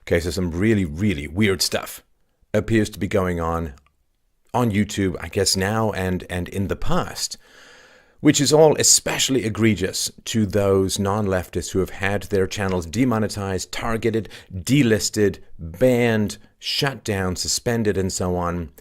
Okay, so some really, really weird stuff appears to be going on YouTube, I guess now and in the past, which is all especially egregious to those non-leftists who have had their channels demonetized, targeted, delisted, banned, shut down, suspended, and so on,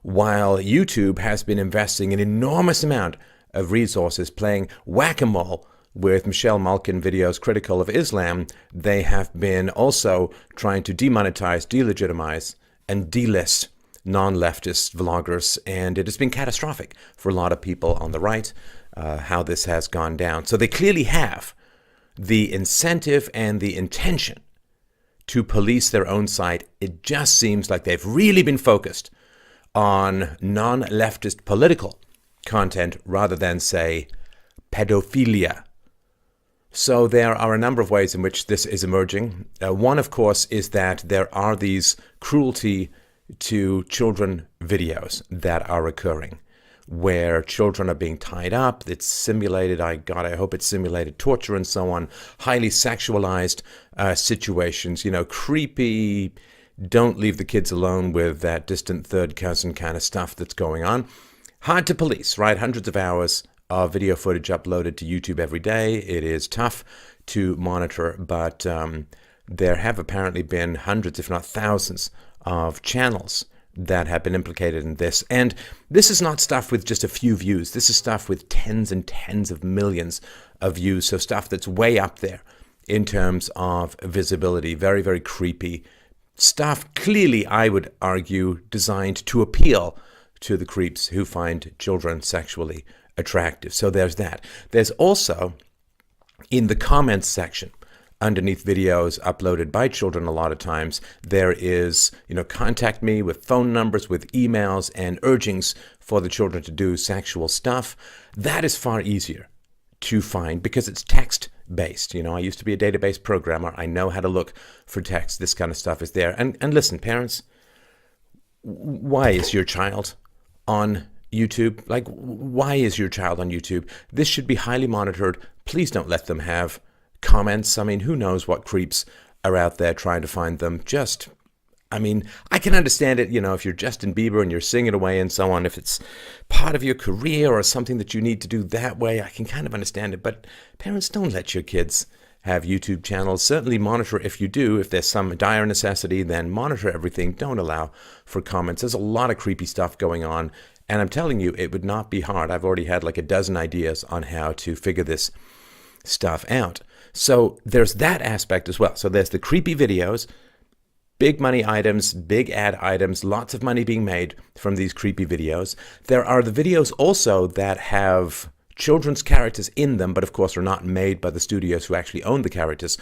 while YouTube has been investing an enormous amount of resources playing whack-a-mole with Michelle Malkin videos critical of Islam. They have been also trying to demonetize, delegitimize, and delist non-leftist vloggers, and it has been catastrophic for a lot of people on the right, how this has gone down. So they clearly have the incentive and the intention to police their own site. It just seems like they've really been focused on non-leftist political content rather than, say, pedophilia. So there are a number of ways in which this is emerging. One, of course, is that there are these cruelty to children videos that are occurring, where children are being tied up. It's simulated, I hope it's simulated torture and so on, highly sexualized situations, creepy, don't leave the kids alone with that distant third cousin kind of stuff that's going on. Hard to police, right? Hundreds of hours of video footage uploaded to YouTube every day. It is tough to monitor, but there have apparently been hundreds, if not thousands, of channels that have been implicated in this. And this is not stuff with just a few views. This is stuff with tens and tens of millions of views. So stuff that's way up there in terms of visibility. Very, very creepy stuff. Clearly, I would argue, designed to appeal to the creeps who find children sexually attractive. So there's that. There's also, in the comments section, underneath videos uploaded by children a lot of times, there is, contact me with phone numbers, with emails, and urgings for the children to do sexual stuff. That is far easier to find because it's text-based. I used to be a database programmer. I know how to look for text. This kind of stuff is there. And listen, parents, why is your child on YouTube? Like, why is your child on YouTube? This should be highly monitored. Please don't let them have comments. I mean, who knows what creeps are out there trying to find them. I can understand it, if you're Justin Bieber and you're singing away and so on, if it's part of your career or something that you need to do that way, I can kind of understand it. But parents, don't let your kids have YouTube channels. Certainly monitor if you do. If there's some dire necessity, then monitor everything. Don't allow for comments. There's a lot of creepy stuff going on. And I'm telling you, it would not be hard. I've already had like a dozen ideas on how to figure this stuff out. So there's that aspect as well. So there's the creepy videos, big money items, big ad items, lots of money being made from these creepy videos. There are the videos also that have children's characters in them, but of course are not made by the studios who actually own the characters.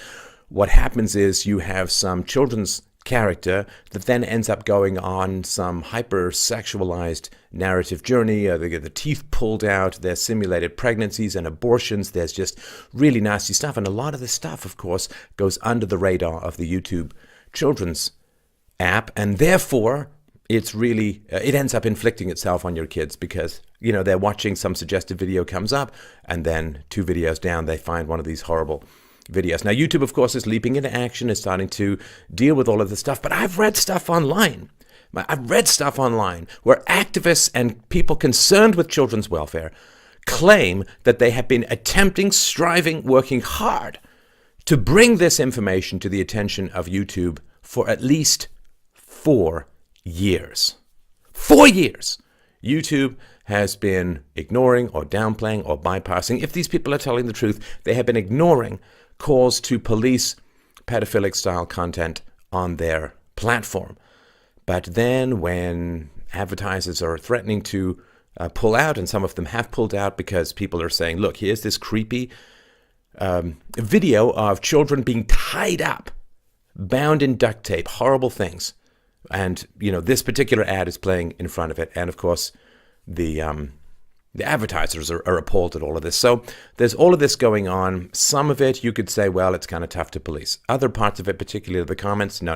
What happens is you have some children's character that then ends up going on some hyper-sexualized narrative journey. They get the teeth pulled out, there's simulated pregnancies and abortions, there's just really nasty stuff. And a lot of this stuff, of course, goes under the radar of the YouTube children's app, and therefore it's really, it ends up inflicting itself on your kids because, they're watching some suggested video comes up, and then 2 videos down, they find one of these horrible videos. Now, YouTube, of course, is leaping into action, is starting to deal with all of this stuff, but I've read stuff online. Where activists and people concerned with children's welfare claim that they have been attempting, striving, working hard to bring this information to the attention of YouTube for at least 4 years. 4 years! YouTube has been ignoring or downplaying or bypassing. If these people are telling the truth, they have been ignoring calls to police pedophilic style content on their platform. But then when advertisers are threatening to pull out, and some of them have pulled out because people are saying, look, here's this creepy video of children being tied up, bound in duct tape, horrible things. And, this particular ad is playing in front of it. And of course, the advertisers are appalled at all of this. So there's all of this going on. Some of it, you could say, well, it's kind of tough to police. Other parts of it, particularly the comments, no,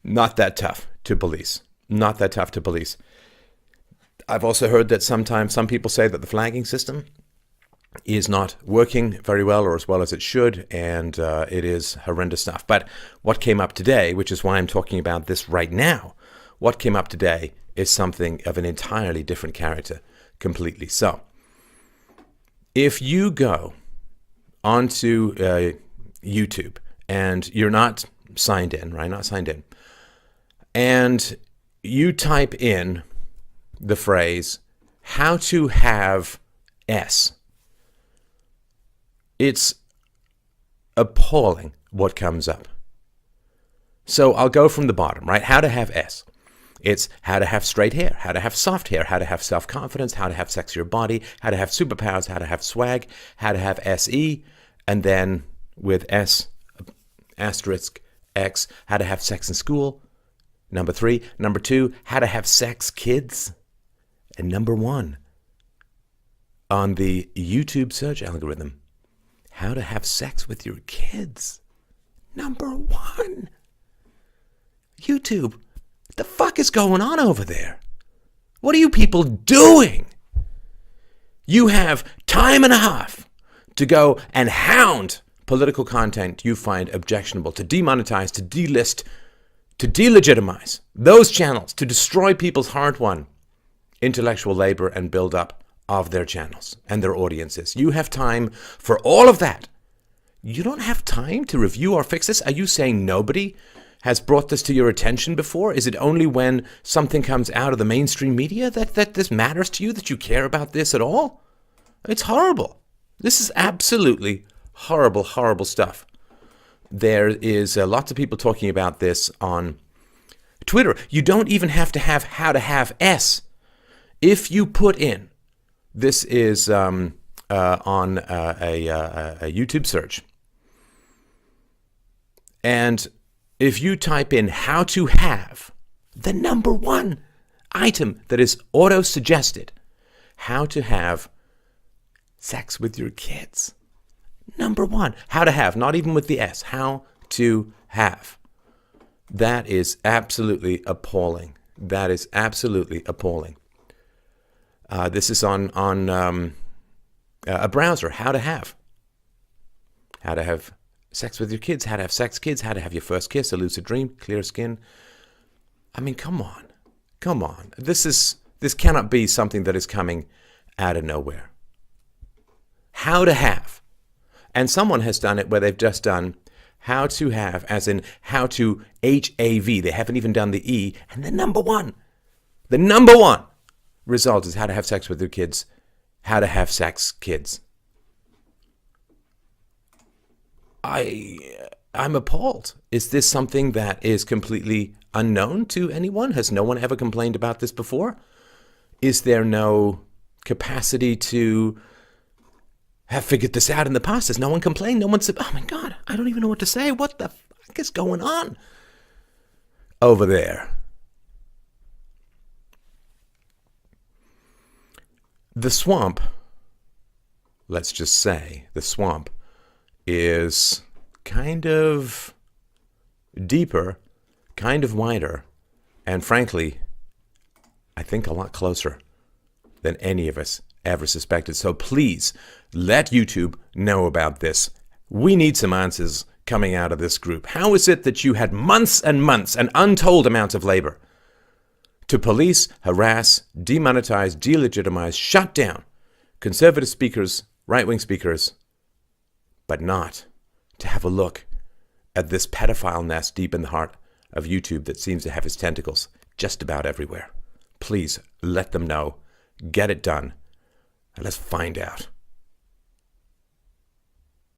not that tough to police. Not that tough to police. I've also heard that sometimes some people say that the flagging system is not working very well or as well as it should, and it is horrendous stuff. But what came up today, which is why I'm talking about this right now, what came up today is something of an entirely different character completely. So if you go onto YouTube and you're not signed in, right? Not signed in. And you type in the phrase, how to have S. It's appalling what comes up. So I'll go from the bottom, right? How to have S. It's how to have straight hair, how to have soft hair, how to have self-confidence, how to have sexier body, how to have superpowers, how to have swag, how to have SE, and then with S asterisk X, how to have sex in school. Number 3. Number 2, how to have sex kids. And number 1 on the YouTube search algorithm, how to have sex with your kids. Number 1. YouTube, what the fuck is going on over there? What are you people doing? You have time and a half to go and hound political content you find objectionable, to demonetize, to delist, to delegitimize those channels, to destroy people's hard-won intellectual labor and build up of their channels and their audiences. You have time for all of that. You don't have time to review or fix this? Are you saying nobody has brought this to your attention before? Is it only when something comes out of the mainstream media that this matters to you, that you care about this at all? It's horrible. This is absolutely horrible, horrible stuff. There is lots of people talking about this on Twitter. You don't even have to have how to have S. If you put in, this is on a YouTube search, and if you type in how to have, the number 1 item that is auto-suggested, how to have sex with your kids. Number 1, how to have, not even with the S, how to have. That is absolutely appalling. That is absolutely appalling. This is on a browser, how to have sex with your kids, how to have sex kids, how to have your first kiss, a lucid dream, clear skin. I mean, come on. This cannot be something that is coming out of nowhere. How to have. And someone has done it where they've just done how to have, as in how to HAV. They haven't even done the E. And the number 1 result is how to have sex with your kids, how to have sex kids. I'm appalled. Is this something that is completely unknown to anyone? Has no one ever complained about this before? Is there no capacity to have figured this out in the past? Has no one complained? No one said, oh my God, I don't even know what to say. What the fuck is going on over there? The swamp, let's just say, the swamp is kind of deeper, kind of wider, and frankly, I think a lot closer than any of us ever suspected. So please let YouTube know about this. We need some answers coming out of this group. How is it that you had months and months and untold amounts of labor to police, harass, demonetize, delegitimize, shut down conservative speakers, right-wing speakers, but not to have a look at this pedophile nest deep in the heart of YouTube that seems to have its tentacles just about everywhere? Please let them know. Get it done. And let's find out.